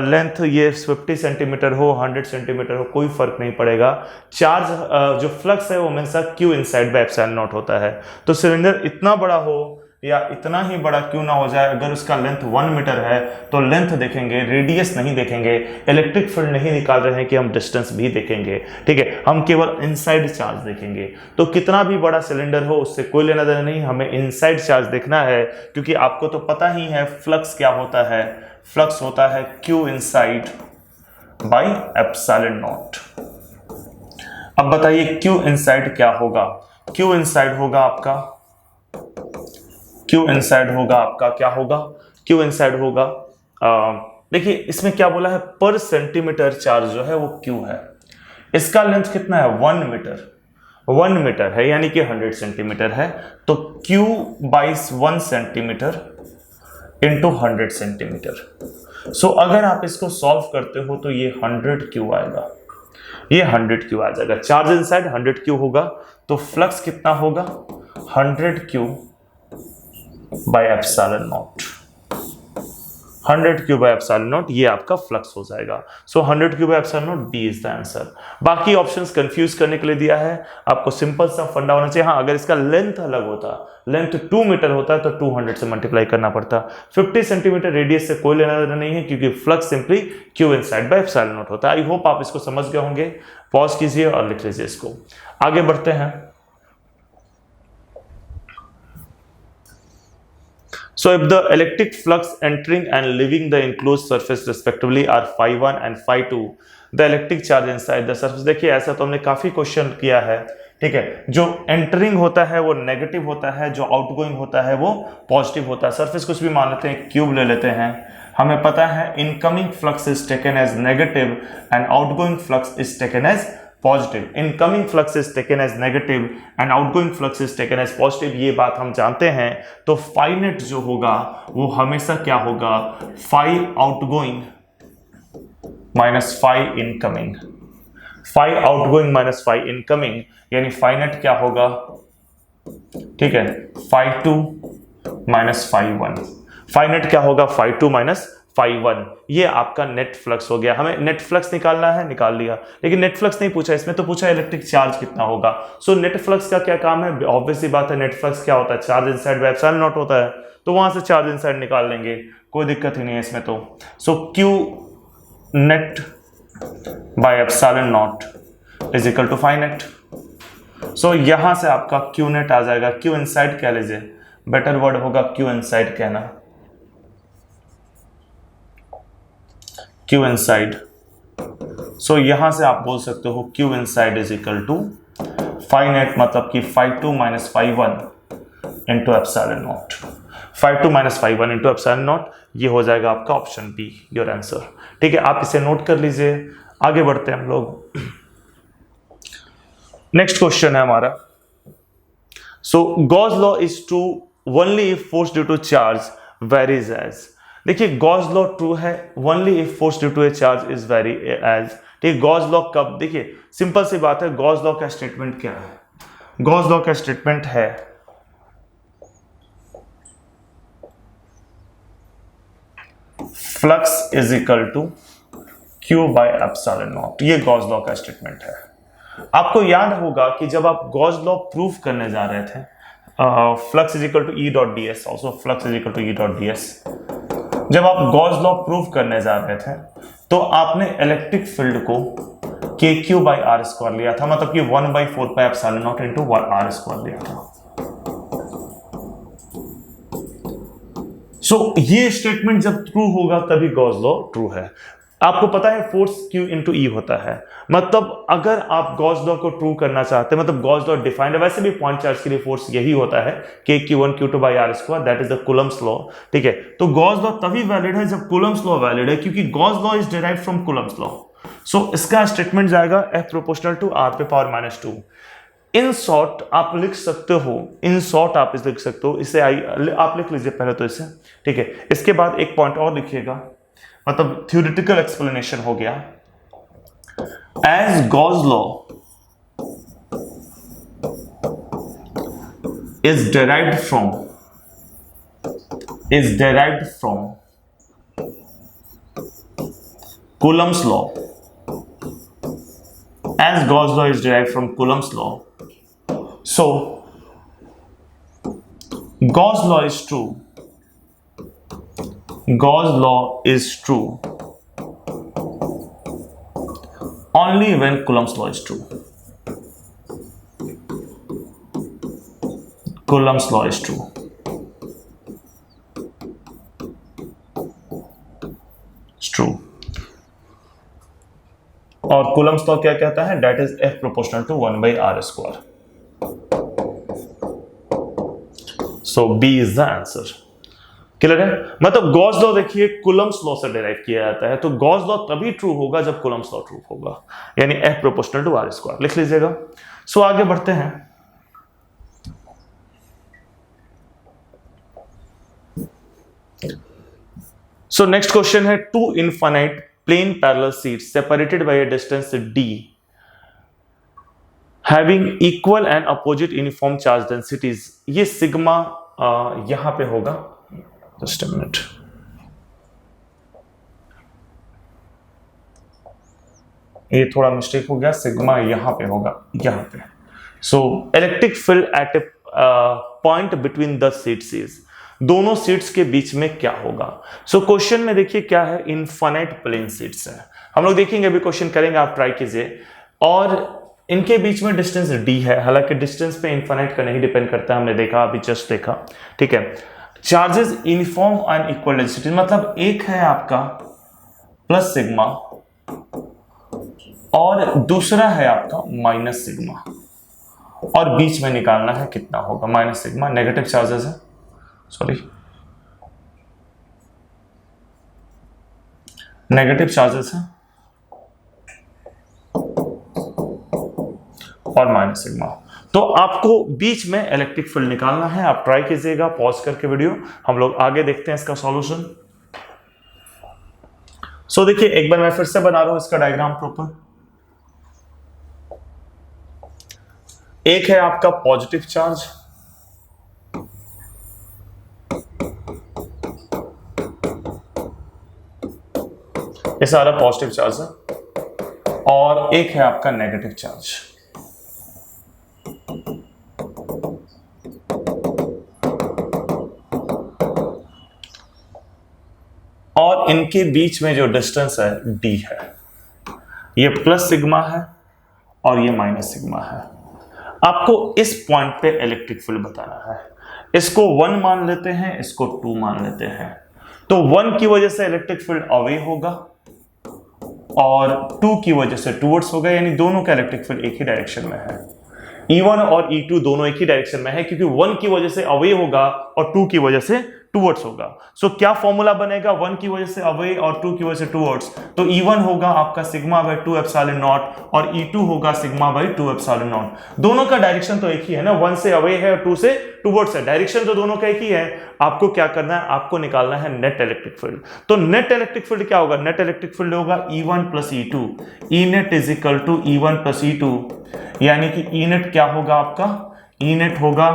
लेंथ ये 50 सेंटीमीटर हो, 100 सेंटीमीटर हो, कोई फर्क नहीं पड़ेगा। चार्ज जो फ्लक्स है वो हमेशा Q inside bye epsilon not होता है। तो सिलेंडर इतना बड़ा हो या इतना ही बड़ा क्यों ना हो जाए, अगर उसका लेंथ 1 मीटर है तो लेंथ देखेंगे, रेडियस नहीं देखेंगे, इलेक्ट्रिक फील्ड नहीं निकाल रहे हैं कि हम डिस्टेंस भी देखेंगे। ठीक है, हम केवल इनसाइड चार्ज देखेंगे। तो कितना भी बड़ा सिलेंडर हो उससे कोई लेना देना नहीं, हमें इनसाइड चार्ज देखना है, क्योंकि आपको तो पता ही है फ्लक्स क्या होता है। फ्लक्स होता है Q inside by epsilon not. अब बताइए Q इनसाइड क्या होगा? Q इनसाइड होगा आपका, Q इनसाइड होगा आपका, क्या होगा? Q इनसाइड होगा, देखिए इसमें क्या बोला है, पर सेंटीमीटर चार्ज जो है वो Q है। इसका लेंथ कितना है? 1 मीटर, 1 मीटर है, यानी कि 100 सेंटीमीटर है। तो Q by 1 centimetre into 100 centimetre. So अगर आप इसको सॉल्व करते हो तो ये 100Q आएगा, ये 100Q आ जाएगा। चार्ज इनसाइड 100Q होगा, तो फ्लक्स कितना होगा? 100Q bye epsilon not, 100Q bye epsilon naught, ये आपका फ्लक्स हो जाएगा। सो 100Q bye epsilon not, D is the answer. बाकी ऑप्शंस कंफ्यूज करने के लिए दिया है, आपको सिंपल सा फंडा होना चाहिए। हाँ, अगर इसका लेंथ अलग होता, लेंथ 2 मीटर होता है तो 200 से मल्टीप्लाई करना पड़ता। 50 सेंटीमीटर रेडियस से कोई लेना देना नहीं है, क्योंकि flux simply Q inside bye epsilon not होता है। आई होप आप इसको समझ गए होंगे। पॉज कीजिए और लिख लीजिए इसको। आगे बढ़ते हैं। So if the electric flux entering and leaving the enclosed surface respectively are phi1 and phi2, the electric charge inside the surface। देखिए ऐसा तो हमने काफी क्वेश्चन किया है, ठीक है। जो एंटरिंग होता है वो नेगेटिव होता है, जो आउटगोइंग होता है वो पॉजिटिव होता है। सरफेस कुछ भी मान लेते हैं, क्यूब ले लेते हैं, हमें पता है incoming flux is taken as negative and outgoing flux is taken as positive. Incoming flux is taken as negative and outgoing flux is taken as positive, ये बात हम जानते हैं। तो फाई नेट जो होगा वो हमेशा क्या होगा, phi outgoing minus phi incoming, phi outgoing minus phi incoming, यानी फाई नेट क्या होगा, ठीक है, phi two minus phi one. Phi net क्या होगा, phi two minus phi one. ये आपका नेट फ्लक्स हो गया। हमें नेट फ्लक्स निकालना है, निकाल लिया, लेकिन नेट फ्लक्स नहीं पूछा, इसमें तो पूछा इलेक्ट्रिक चार्ज कितना होगा। सो नेट फ्लक्स का क्या काम है, ऑब्वियसली बात है, नेट फ्लक्स क्या होता है, charge inside bye epsilon not होता है, तो वहां से चार्ज इनसाइड निकाल लेंगे, कोई दिक्कत ही नहीं है इसमें तो। So Q net by epsilon not is equal to phi net. So यहां से आपका क्यू नेट आ जाएगा, क्यू इनसाइड कह लीजिए, बेटर वर्ड होगा क्यू इनसाइड कहना, क्यू इनसाइड। सो यहां से आप बोल सकते हो q inside is equal to phi net, मतलब कि phi two minus phi one into epsilon naught, phi two minus phi one into epsilon naught. ये हो जाएगा आपका ऑप्शन बी, योर आंसर, ठीक है। आप इसे नोट कर लीजिए, आगे बढ़ते हैं हम लोग। नेक्स्ट क्वेश्चन है हमारा। So Gauss law is true only if force due to charge varies as. देखिए गॉस लॉ ट्रू है only if force due to a charge is very as, ठीक। गॉस लॉ कब, देखिए सिंपल सी बात है, Gauss law का statement क्या है, गॉस लॉ का स्टेटमेंट है flux is equal to q by epsilon naught. ये गॉस लॉ का स्टेटमेंट है। आपको याद होगा कि जब आप गॉस लॉ प्रूफ करने जा रहे थे, flux is equal to E dot d s, also flux is equal to E dot d s, जब आप गॉस लॉ प्रूफ करने जा रहे थे तो आपने इलेक्ट्रिक फील्ड को के क्यू बाई आर स्क्वायर लिया था, मतलब कि 1/4 pi epsilon naught into r square लिया था। सो ये स्टेटमेंट जब ट्रू होगा तभी गॉस लॉ ट्रू है। आपको पता है फोर्स Q इंटू ई होता है, मतलब अगर आप गॉस लॉ को ट्रू करना चाहते हैं, मतलब गॉस लॉ डिफाइंड है, वैसे भी पॉइंट चार्ज के लिए फोर्स यही होता है के Q1 Q2 by r square, that is the Coulomb's law, ठीक है। तो गॉस लॉ तभी वैलिड है जब कूलम्स लॉ वैलिड है, क्योंकि Gauss law is derived from Coulomb's law. So इसका स्टेटमेंट जाएगा F प्रोपोर्शनल टू R पे पावर -2। इन शॉर्ट आप लिख सकते हो, इन शॉर्ट आप इसे लिख सकते हो, इसे आप लिख लीजिए पहले तो इसे, ठीक है। इसके बाद एक पॉइंट और लिखिएगा, मतलब थ्योरेटिकल एक्सप्लेनेशन हो गया। As Gauss law is derived from Coulomb's law, as Gauss law is derived from Coulomb's law, so Gauss law is true. Gauss law is true only when Coulomb's law is true. Coulomb's law is true. It's true. और Coulomb's law क्या कहता है? That is F proportional to 1/r square. So B is the answer. Clear है? मतलब Gauss law देखिए Coulomb's law से derive किया जाता है, तो गॉस लॉ तभी ट्रू होगा जब कूलम्स लॉ ट्रू होगा, यानी F proportional to r square, लिख लीजिएगा। सो आगे बढ़ते हैं। सो नेक्स्ट क्वेश्चन है, two infinite plane parallel sheets separated by a distance d having equal and opposite uniform charge densities. ये सिग्मा यहां पे होगा, जस्ट अ मिनट, ये थोड़ा मिस्टेक हो गया, सिग्मा यहां पे होगा, यहां पे। So electric field at A point between the sheets is, दोनों शीट्स के बीच में क्या होगा। सो क्वेश्चन में देखिए क्या है, इनफाइनाइट प्लेन शीट्स है, हम लोग देखेंगे अभी क्वेश्चन करेंगे, आप ट्राई कीजिए। और इनके बीच में डिस्टेंस d है, हालांकि डिस्टेंस पे इनफाइनाइट का नहीं डिपेंड करता है, हमने देखा अभी जस्ट देखा, ठीक है। Charges uniform and equal density, मतलब एक है आपका प्लस सिग्मा और दूसरा है आपका माइनस सिग्मा, और बीच में निकालना है कितना होगा माइनस सिग्मा, नेगेटिव चार्जेस है, सॉरी नेगेटिव चार्जेस है और माइनस सिग्मा। तो आपको बीच में इलेक्ट्रिक फील्ड निकालना है। आप ट्राई कीजिएगा पॉज करके वीडियो, हम लोग आगे देखते हैं इसका सॉल्यूशन। सो देखिए एक बार मैं फिर से बना रहा हूं इसका डायग्राम प्रॉपर। एक है आपका पॉजिटिव चार्ज, ये सारा पॉजिटिव चार्ज है, और एक है आपका नेगेटिव चार्ज। और इनके बीच में जो डिस्टेंस है d है, ये प्लस सिग्मा है और ये माइनस सिग्मा है। आपको इस पॉइंट पे इलेक्ट्रिक फील्ड बताना है। इसको 1 मान लेते हैं, इसको 2 मान लेते हैं। तो 1 की वजह से इलेक्ट्रिक फील्ड अवे होगा और 2 की वजह से टुवर्ड्स होगा, यानी दोनों का इलेक्ट्रिक फील्ड एक ही डायरेक्शन में है। E1 और E2 दोनों एक ही डायरेक्शन में है, क्योंकि 1 की वजह से अवे होगा और 2 की वजह से टुवर्ड्स होगा। सो क्या फॉर्मूला बनेगा, 1 की वजह से अवे और 2 की वजह से टुवर्ड्स, तो E1 होगा आपका सिग्मा बाई 2 एप्सिलॉन नॉट और E2 होगा सिग्मा बाई 2 एप्सिलॉन नॉट। दोनों का डायरेक्शन तो एक ही है ना, 1 से अवे है और 2 से टुवर्ड्स है, डायरेक्शन तो दोनों का एक ही है। आपको क्या करना है, आपको निकालना है नेट इलेक्ट्रिक फील्ड। तो नेट इलेक्ट्रिक फील्ड क्या होगा, नेट इलेक्ट्रिक फील्ड होगा E1 plus E2, E net is equal to E1 plus E2, यानी कि ई नेट क्या होगा आपका, ई नेट होगा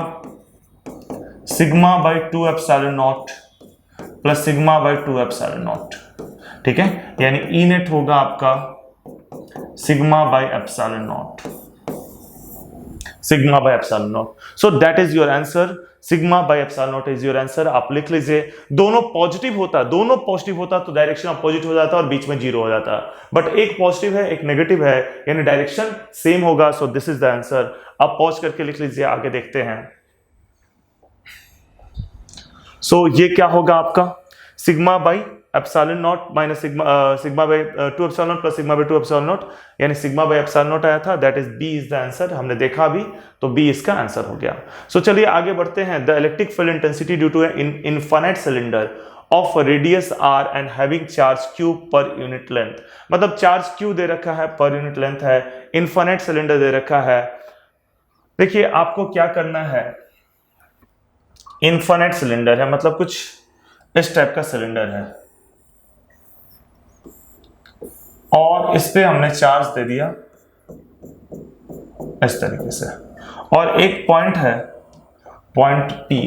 sigma by 2 epsilon naught plus sigma by 2 epsilon naught, ठीक है, यानी ई नेट होगा आपका sigma by epsilon naught, sigma by epsilon naught. So that is your answer, sigma by epsilon not is your answer. आप लिख लीजिए, दोनों positive होता तो डायरेक्शन अपोजिट हो जाता और बीच में 0 हो जाता, बट एक पॉजिटिव है एक नेगेटिव है, यानी डायरेक्शन सेम होगा। So this is the answer. आप पॉज करके लिख लीजिए, आगे देखते हैं। सो ये क्या होगा आपका, sigma by epsilon naught minus sigma by 2 epsilon naught plus sigma by 2 epsilon naught, यानी सिग्मा बाई एप्सिलॉन नॉट आया था, that is B is the answer. हमने देखा अभी, तो बी इसका आंसर हो गया। सो चलिए आगे बढ़ते हैं। The electric field intensity due to infinite cylinder of radius r and having charge q per unit length, मतलब चार्ज q दे रखा है, पर यूनिट लेंथ है, इनफाइनाइट सिलेंडर दे रखा है। देखिए आपको क्या करना है, इनफाइनाइट सिलेंडर है, मतलब कुछ इस टाइप का सिलेंडर है और इस पे हमने चार्ज दे दिया इस तरीके से, और एक पॉइंट है, पॉइंट P,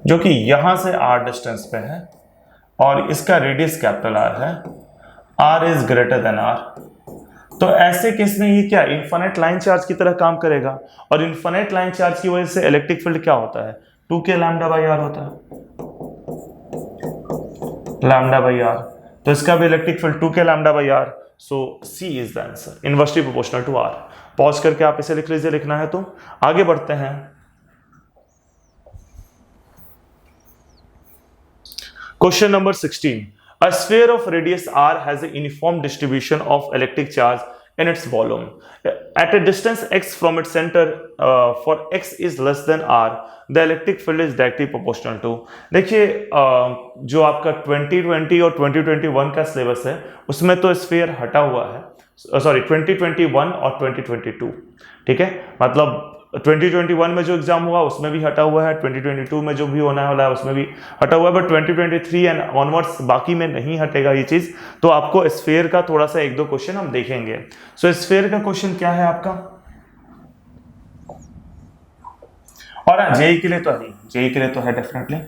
जो कि यहां से r डिस्टेंस पे है और इसका रेडियस कैपिटल R है, r is greater than r। तो ऐसे केस में ये क्या इनफाइनाइट लाइन चार्ज की तरह काम करेगा, और इनफाइनाइट लाइन चार्ज की वजह से इलेक्ट्रिक फील्ड क्या होता है, 2k लैम्डा बाई r होता है, लैम्डा बाई r। तो इसका भी इलेक्ट्रिक फील्ड 2k lambda by r। So C is the answer, inversely proportional to r। Pause करके आप इसे लिख लीजिए, लिखना है तो। आगे बढ़ते हैं। Question number 16, a sphere of radius r has a uniform distribution of electric charge in its volume at a distance x from its center for x is less than r, the electric field is directly proportional to। देखिए जो आपका 2020 और 2021 का syllabus है उसमें तो sphere हटा हुआ है, सॉरी 2021 और 2022, ठीक है, मतलब 2021 में जो एग्जाम हुआ उसमें भी हटा हुआ है, 2022 में जो भी होना वाला है उसमें भी हटा हुआ है, बट 2023 एंड ऑनवर्ड्स बाकी में नहीं हटेगा ये चीज। तो आपको स्फीयर का थोड़ा सा 1-2 क्वेश्चन हम देखेंगे। सो स्फीयर का क्वेश्चन क्या है आपका, और जेई के लिए तो है, जेई के लिए तो है डेफिनेटली।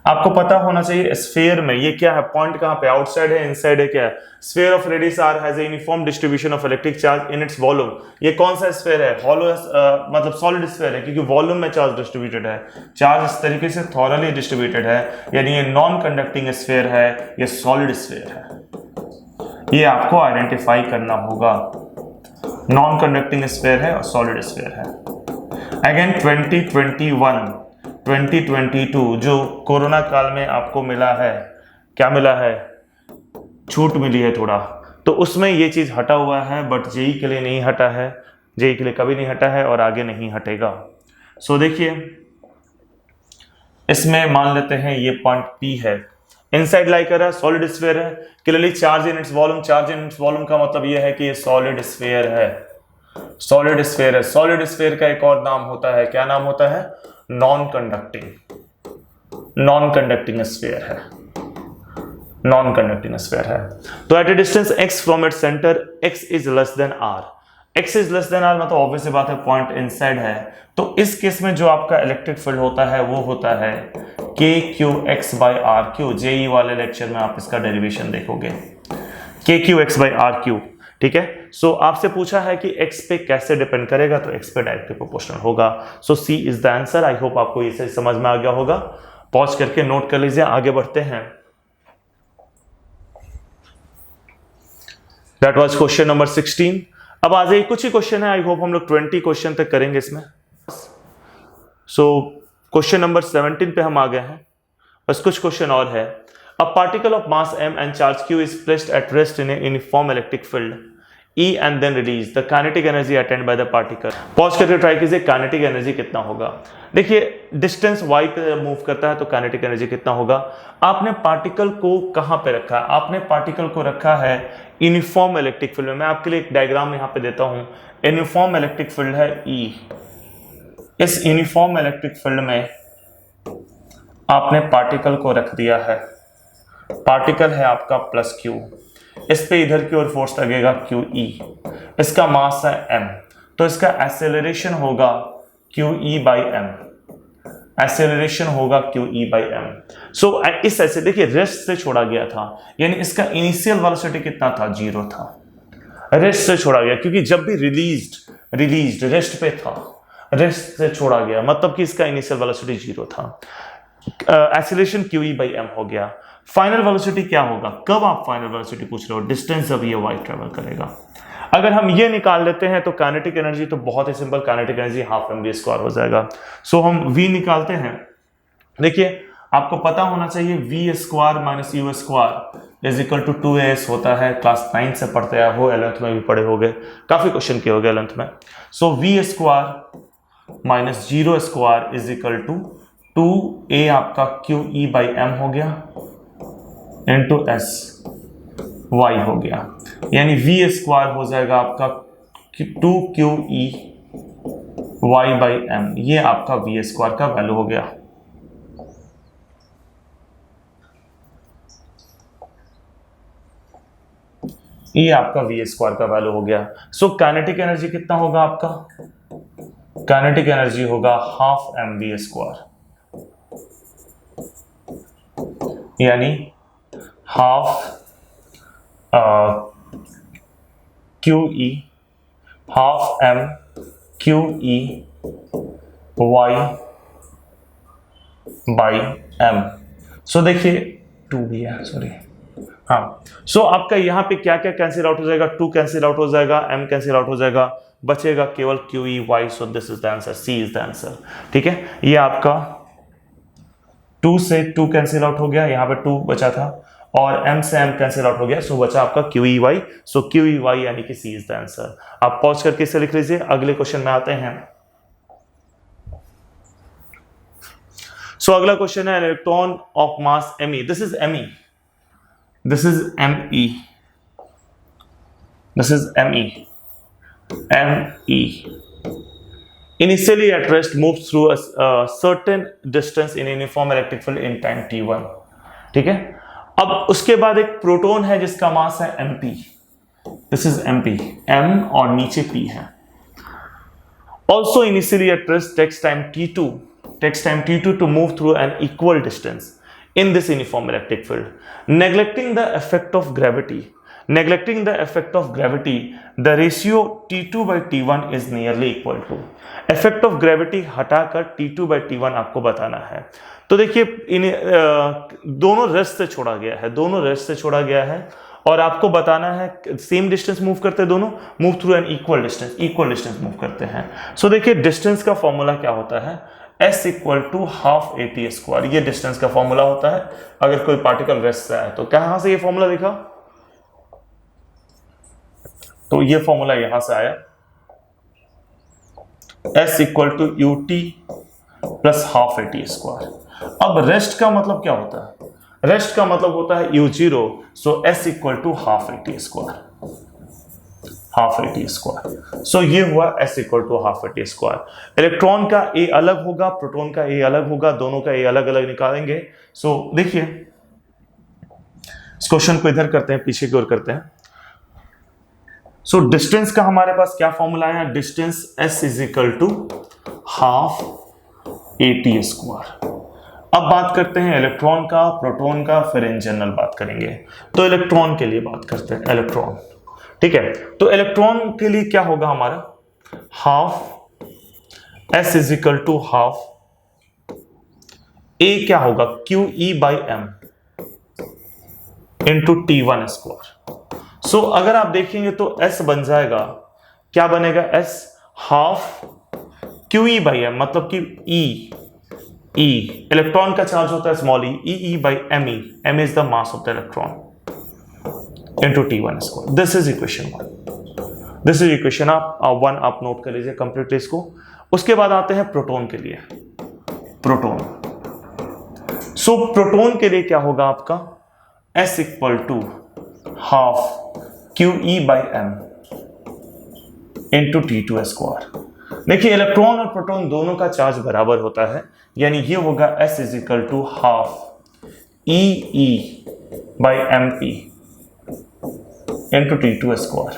आपको पता होना चाहिए स्फीयर में ये क्या है, पॉइंट कहां पे, आउटसाइड है, इनसाइड है, क्या है। Sphere of radius r has a uniform distribution of electric charge in its volume. ये कौन सा स्फीयर है, हॉलो मतलब सॉलिड स्फीयर है, क्योंकि वॉल्यूम में चार्ज डिस्ट्रीब्यूटेड है, चार्ज इस तरीके से थॉरली डिस्ट्रीब्यूटेड है, यानी ये नॉन कंडक्टिंग स्फीयर है, ये सॉलिड स्फीयर है। ये आपको आइडेंटिफाई करना होगा, नॉन कंडक्टिंग स्फीयर है और सॉलिड स्फीयर है। अगेन 2021 2022 जो कोरोना काल में आपको मिला है, क्या मिला है, छूट मिली है थोड़ा, तो उसमें ये चीज हटा हुआ है, बट जेई के लिए नहीं हटा है, जेई के लिए कभी नहीं हटा है और आगे नहीं हटेगा। सो देखिए इसमें मान लेते हैं ये पॉइंट P है, इनसाइड लाई कर रहा है, सॉलिड स्फीयर है, clearly charge in its volume, charge in its volume का मतलब ये है कि ये सॉलिड स्फीयर है, सॉलिड स्फीयर है। सॉलिड स्फीयर का एक और नाम होता है, क्या नाम होता है, non conducting, non conducting sphere है, नॉन कंडक्टिंग स्फीयर है। तो at a distance x from its centre x is less than r, x is less than r मतलब ऑब्वियस सी बात है पॉइंट इनसाइड है, तो इस केस में जो आपका इलेक्ट्रिक फील्ड होता है वो होता है kqx/r3। जेई वाले लेक्चर में आप इसका डेरिवेशन देखोगे, kqx/r3, ठीक है। सो आपसे पूछा है कि x पे कैसे डिपेंड करेगा, तो x पे डायरेक्टली प्रोपोर्शनल होगा। सो C is the answer. I hope आपको इसे समझ में आ गया होगा, पॉज करके नोट कर लीजिए, आगे बढ़ते हैं। That was question number 16। अब आ जाइए, कुछ ही क्वेश्चन है, आई होप हम लोग 20 क्वेश्चन तक करेंगे इसमें। सो क्वेश्चन नंबर 17 पे हम आ गए हैं, बस कुछ क्वेश्चन और है। A particle of mass m and charge q is placed at rest in a uniform electric field E and then release the kinetic energy attained by the particle। Pause करके try कीजिए, kinetic energy कितना होगा। देखिए distance y पे move करता है तो kinetic energy कितना होगा। आपने पार्टिकल को कहां पे रखा है, आपने पार्टिकल को रखा है यूनिफॉर्म इलेक्ट्रिक फील्ड में। मैं आपके लिए एक डायग्राम यहां पे देता हूं। यूनिफॉर्म इलेक्ट्रिक फील्ड है E, इस यूनिफॉर्म इलेक्ट्रिक फील्ड में आपने पार्टिकल को रख दिया है, पार्टिकल है आपका प्लस Q, इस पे इधर की ओर फोर्स लगेगा QE, इसका मास है m, तो इसका एक्सेलरेशन होगा QE/m, एक्सेलरेशन होगा QE/m। सो इस ऐसे देखिए रेस्ट से छोड़ा गया था, यानी इसका इनिशियल वेलोसिटी कितना था, 0 था, रेस्ट से छोड़ा गया, क्योंकि जब भी रिलीज्ड रेस्ट पे था, रेस्ट से छोड़ा गया मतलब कि इसका इनिशियल वेलोसिटी 0 था, एक्सेलरेशन QE/m हो गया। फाइनल वेलोसिटी क्या होगा, कब आप फाइनल वेलोसिटी पूछ रहे हो, डिस्टेंस जब ये y ट्रेवल करेगा। अगर हम ये निकाल लेते हैं तो काइनेटिक एनर्जी तो बहुत ही simple, kinetic energy half mv² हो जाएगा। सो हम v निकालते हैं। देखिए आपको पता होना चाहिए v² - u² is equal to 2as होता है, क्लास 9 से पढ़ते आए हो, 11th में भी पढ़े होगे, काफी क्वेश्चन किए होंगे 11th में। सो v² - 0² is equal to 2a आपका QE/m हो गया इंटू s y हो गया, यानी v² हो जाएगा आपका 2QE y/m, ये आपका v² का वैल्यू हो गया। ये आपका v² का वैल्यू हो गया। सो काइनेटिक एनर्जी कितना होगा आपका, काइनेटिक एनर्जी होगा हाफ mv², यानी half QE half m QE y/m। सो देखिए 2 भी है, सॉरी, हाँ। सो आपका यहाँ पे क्या क्या कैंसिल आउट हो जाएगा, 2 कैंसिल आउट हो जाएगा, m कैंसिल आउट हो जाएगा, बचेगा केवल QE y। So this is the answer, C is the answer, ठीक है। ये आपका 2 से 2 कैंसिल आउट हो गया, यहाँ पे 2 बचा था, और m से m कैंसिल आउट हो गया, सो बचा आपका QE y। सो QE y यानी कि C इज द आंसर। आप पॉज करके इसे लिख लीजिए, अगले क्वेश्चन में आते हैं। सो अगला क्वेश्चन है electron of mass me, this is me, this is me, this is me initially at rest moves through a certain distance in uniform electric field in time t1, ठीक है। अब उसके बाद एक प्रोटॉन है जिसका मास है mp, this is mp, m और नीचे p है। Also initially at rest takes time t2 to move through an equal distance in this uniform electric field, neglecting the effect of gravity, the ratio T2/T1 is nearly equal to, effect of gravity हटाकर T2/T1 आपको बताना है। तो देखिए दोनों rest से छोड़ा गया है, और आपको बताना है सेम डिस्टेंस मूव करते हैं, दोनों move through an equal distance move करते हैं। सो देखिए डिस्टेंस का फॉर्मूला क्या होता है, S equal to half AT square, ये डिस्टेंस का फॉर्मूला होता है अगर कोई पार्टिकल रेस्ट से आए। तो कहां से ये फॉर्मूला दिखा, तो ये फॉर्मूला यहां से आया, S equal to UT plus half AT square. अब रेस्ट का मतलब क्या होता है, रेस्ट का मतलब होता है U0, so S equal to half AT square, half AT square. So ये हुआ S equal to half AT square. Electron का A अलग होगा, प्रोटॉन का A अलग होगा, दोनों का A अलग अलग निकालेंगे। सो देखिए इस क्वेश्चन को इधर करते हैं, पीछे की ओर करते हैं। सो डिस्टेंस का हमारे पास क्या फॉर्मूला है, distance S is equal to half AT square. अब बात करते हैं इलेक्ट्रॉन का, प्रोटॉन का, फिर इन जनरल बात करेंगे। तो इलेक्ट्रॉन के लिए बात करते हैं, इलेक्ट्रॉन, ठीक है। तो इलेक्ट्रॉन के लिए क्या होगा हमारा, half S is equal to half A क्या होगा, QE by M into T1 square. So अगर आप देखेंगे तो S बन जाएगा, क्या बनेगा, S half QE by M, मतलब कि E इलेक्ट्रॉन का चार्ज होता है small e by M is the mass of the electron into T1 square. This is equation 1, this is equation one, आप नोट कर लीजिए कंप्लीटली इसको। उसके बाद आते हैं प्रोटॉन के लिए, प्रोटॉन। सो प्रोटॉन के लिए क्या होगा आपका, S equal to half QE by M into T2 square. देखिए इलेक्ट्रॉन और प्रोटॉन दोनों का चार्ज बराबर होता है, यानी ये होगा S is equal to half EE by MP into T2 square,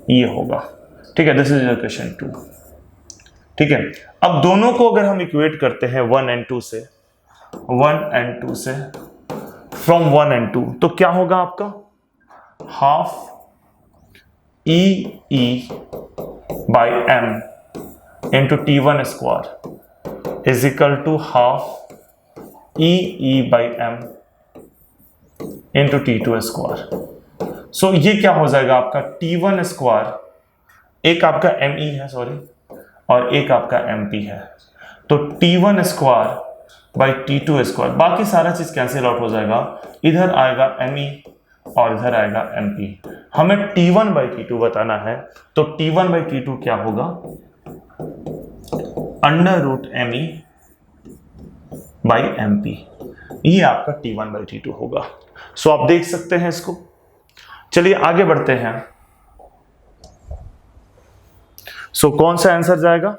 ये होगा, ठीक है। दिस इज इक्वेशन 2, ठीक है। अब दोनों को अगर हम इक्वेट करते हैं 1 and 2 से, 1 and 2 से, फ्रॉम 1 and 2, तो क्या होगा आपका, half EE by M into T1 square is equal to half EE by M into T2 square. So ये क्या हो जाएगा आपका, T1 स्क्वायर, एक आपका ME है सॉरी, और एक आपका MP है, तो T1 square by T2 square, बाकी सारा चीज कैंसिल आउट हो जाएगा, इधर आएगा ME और इधर आएगा MP। हमें T1 बाई T2 बताना है, तो T1 बाई T2 क्या होगा, under root ME by MP, ये आपका T1 बाई T2 होगा। सो आप देख सकते हैं इसको। चलिए आगे बढ़ते हैं। सो कौन सा आंसर जाएगा,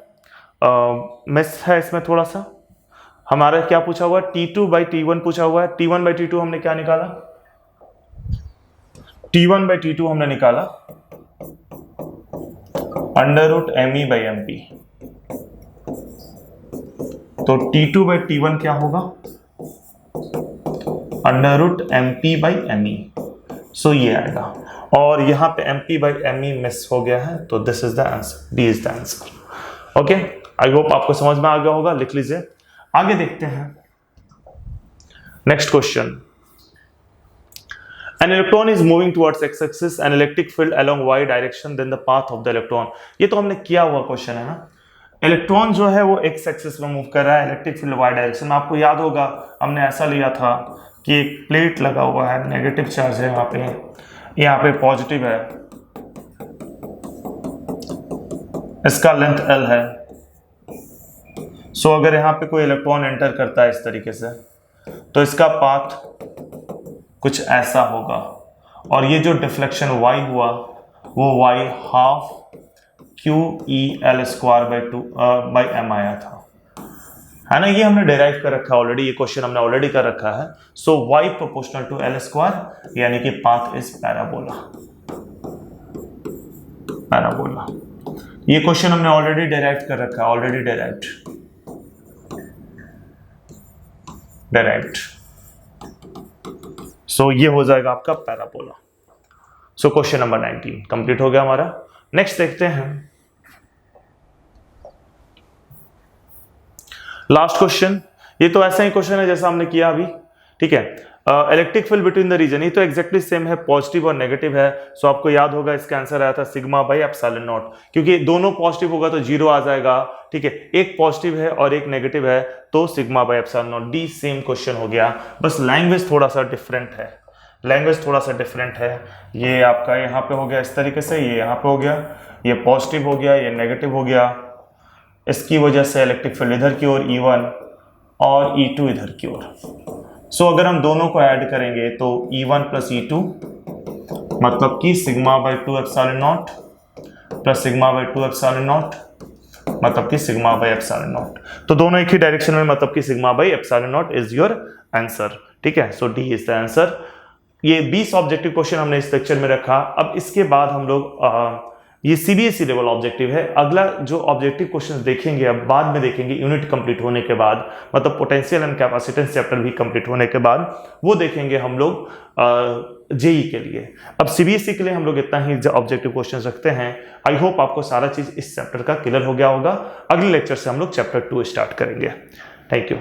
मिस है इसमें थोड़ा सा, हमारा क्या पूछा हुआ है, T2 बाई T1 पूछा हुआ है। T1 बाई T2 हमने क्या निकाला, T1 बाई T2 हमने निकाला under root ME by MP, तो T2 बाई T1 क्या होगा, under root MP by ME। So ये आएगा, और यहां पे MP बाई ME मिस हो गया है, तो this is the answer, D is the answer. Okay, I hope आपको समझ में आ गया होगा, लिख लीजिए। आगे देखते हैं next question. An electron is moving towards x-axis, an electric field along y direction, then the path of the electron। ये तो हमने किया हुआ क्वेश्चन है ना, इलेक्ट्रॉन जो है वो एक्स एक्सिस में मूव कर रहा है, इलेक्ट्रिक फील्ड वाई डायरेक्शन में। आपको याद होगा हमने ऐसा लिया था कि एक प्लेट लगा हुआ है, नेगेटिव चार्ज है यहाँ पे पॉजिटिव है, इसका लेंथ L है। सो अगर यहाँ पे कोई इलेक्ट्रॉन एंटर करता है इस तरीके से, तो इसका पाथ कुछ ऐसा होगा, और ये जो डिफ्लेक्शन y हुआ वो y half QEL square by M आया था, है ना। ये हमने डिराइव कर रखा है ऑलरेडी, ये क्वेश्चन हमने ऑलरेडी कर रखा है। So y proportional to L square, यानी कि पाथ इज पैराबोला, पैराबोला। ये क्वेश्चन हमने ऑलरेडी डिराइव कर रखा है, ऑलरेडी डिराइव्ड। सो ये हो जाएगा आपका parabola. So question number 19 complete हो गया हमारा। नेक्स्ट देखते हैं लास्ट क्वेश्चन। ये तो ऐसा ही क्वेश्चन है जैसा हमने किया अभी, ठीक है। Electric field between the region, ये तो एग्जैक्टली सेम है, पॉजिटिव और नेगेटिव है। सो आपको याद होगा इसका आंसर आया था सिग्मा बाई एप्सिलॉन नॉट, क्योंकि दोनों पॉजिटिव होगा तो जीरो आ जाएगा, ठीक है। एक पॉजिटिव है और एक नेगेटिव है तो sigma by epsilon not. D same question हो गया, बस लैंग्वेज थोड़ा सा डिफरेंट है, लैंग्वेज थोड़ा सा डिफरेंट है। ये आपका यहाँ पे हो गया इस तरीके से, ये यहाँ पे हो गया, ये पॉजिटिव हो गया, ये नेगेटिव हो गया, इसकी वजह से इलेक्ट्रिक फील्ड इधर की ओर E1 और E2 इधर की ओर। सो अगर हम दोनों को ऐड करेंगे तो E1 प्लस E2 मतलब कि sigma by 2 epsilon naught plus sigma by 2 epsilon naught मतलब कि सिग्मा बाई एप्सिलॉन नॉट। तो दोनों एक ही डायरेक्शन में, मतलब कि sigma by epsilon not is your answer, ठीक है। सो डी इज द आंसर। ये 20 ऑब्जेक्टिव क्वेश्चन हमने इस लेक्चर में रखा। अब इसके बाद हम लोग ये सीबीएसई लेवल ऑब्जेक्टिव है। अगला जो ऑब्जेक्टिव क्वेश्चंस देखेंगे अब बाद में देखेंगे, यूनिट कंप्लीट होने के बाद, मतलब पोटेंशियल एंड कैपेसिटेंस चैप्टर भी कंप्लीट होने के बाद वो देखेंगे हम लोग जेई के लिए। अब सीबीएसई के लिए हम लोग इतना ही ऑब्जेक्टिव क्वेश्चंस रखते हैं। आई होप आपको सारा चीज इस चैप्टर का क्लियर हो गया होगा। अगले लेक्चर से हम लोग चैप्टर 2 स्टार्ट करेंगे। Thank you.